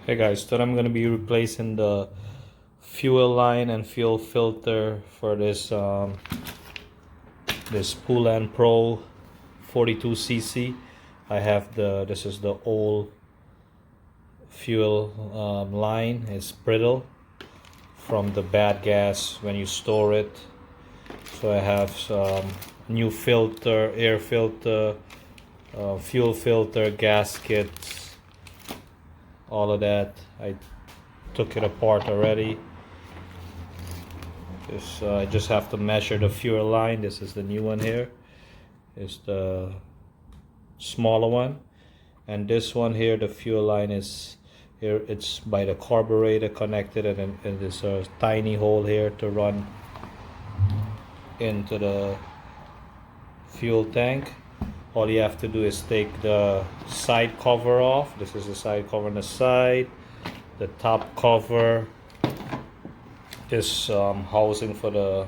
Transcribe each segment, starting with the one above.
Hey guys, today I'm going to be replacing the fuel line and fuel filter for this Poulan Pro 42cc. I have this is the old fuel line. It's brittle from the bad gas when you store it. So I have some new filter, air filter, fuel filter, gaskets, all of that. I took it apart already. I just have to measure the fuel line. This is the new one here. It's the smaller one, and this one here, the fuel line is here. It's by the carburetor connected, and there's a tiny hole here to run into the fuel tank. All you have to do is take the side cover off. This is the side cover on the side. The top cover is housing for the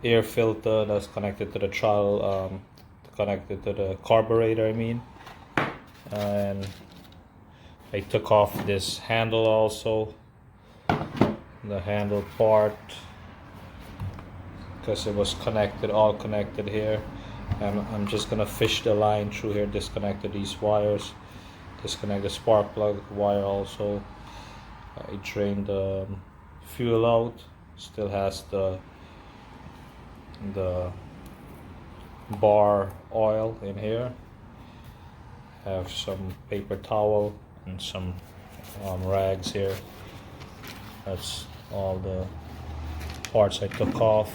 air filter that's connected to the throttle, connected to the carburetor, I mean. And I took off this handle also, the handle part, because it was connected, all connected here. And I'm just gonna fish the line through here, disconnected these wires, disconnect the spark plug wire also. I drained the fuel out. Still has the bar oil in here. Have some paper towel and some rags here. That's all the parts I took off.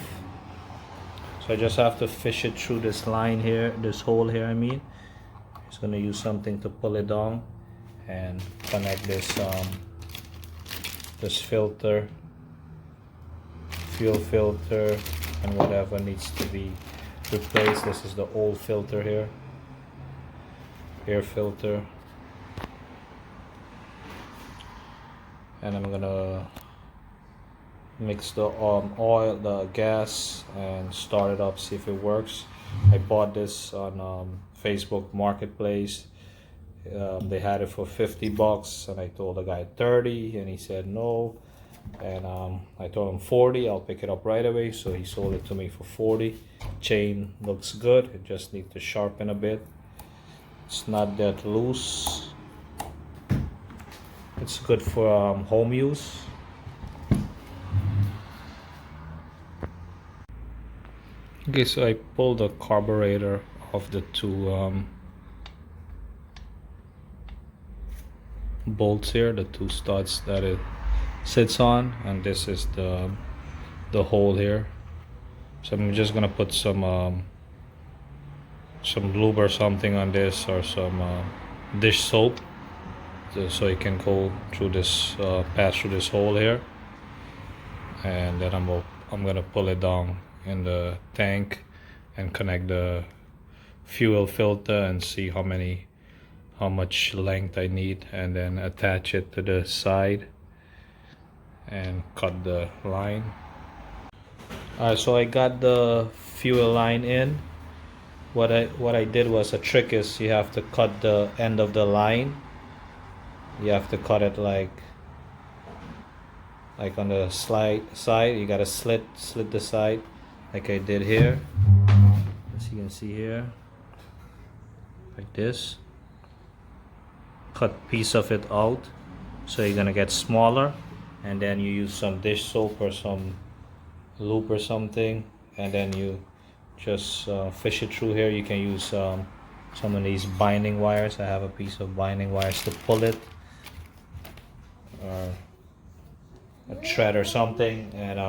So I just have to fish it through this line here, this hole here, I mean. Just gonna use something to pull it down and connect this filter, fuel filter, and whatever needs to be replaced. This is the old filter here, air filter. And I'm gonna mix the oil, the gas, and start it up, see if it works. I bought this on Facebook Marketplace. They had it for 50 bucks, and I told the guy 30, and he said no. And I told him 40, I'll pick it up right away. So he sold it to me for 40. Chain looks good, it just needs to sharpen a bit. It's not that loose. It's good for home use. Okay, so I pulled the carburetor off the two bolts here, the two studs that it sits on, and this is the hole here. So I'm just gonna put some lube or something on this, or some dish soap, so it can go through this, pass through this hole here, and then I'm gonna pull it down in the tank and connect the fuel filter and see how much length I need, and then attach it to the side and cut the line. Alright, so I got the fuel line in. What I did was, a trick is you have to cut the end of the line. You have to cut it like on the side. You gotta slit the side, like I did here, as you can see here, like this. Cut piece of it out, so you're gonna get smaller, and then you use some dish soap or some lube or something, and then you just fish it through here. You can use some of these binding wires. I have a piece of binding wires to pull it, or a thread or something, and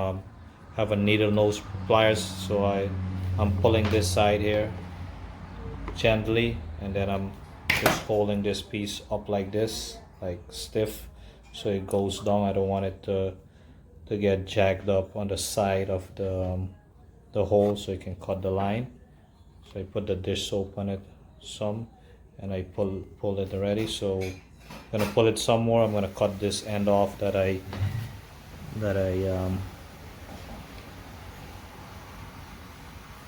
have a needle nose pliers. So I'm pulling this side here gently, and then I'm just holding this piece up like this, like stiff, so it goes down. I don't want it to get jagged up on the side of the hole, so you can cut the line. So I put the dish soap on it some, and I pull it already. So I'm gonna pull it some more. I'm gonna cut this end off that I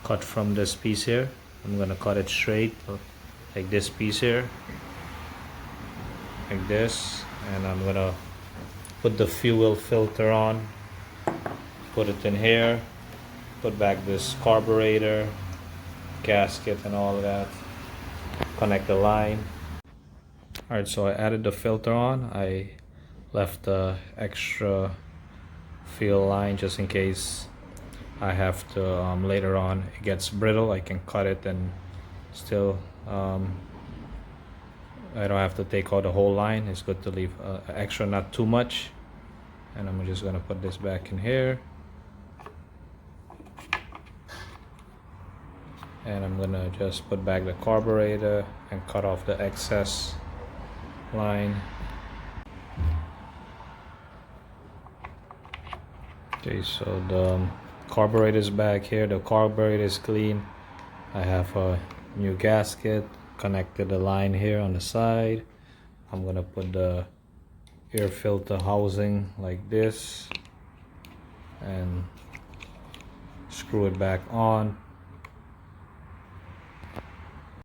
cut from this piece here. I'm gonna cut it straight, like this piece here, like this, and I'm gonna put the fuel filter on, put it in here, put back this carburetor, gasket and all of that, connect the line. Alright, so I added the filter on. I left the extra fuel line just in case I have to later on it gets brittle, I can cut it and still I don't have to take out the whole line. It's good to leave extra, not too much. And I'm just gonna put this back in here, and I'm gonna just put back the carburetor and cut off the excess line. Okay, so the carburetor is back here. The carburetor is clean. I have a new gasket, connected the line here on the side. I'm gonna put the air filter housing like this and screw it back on.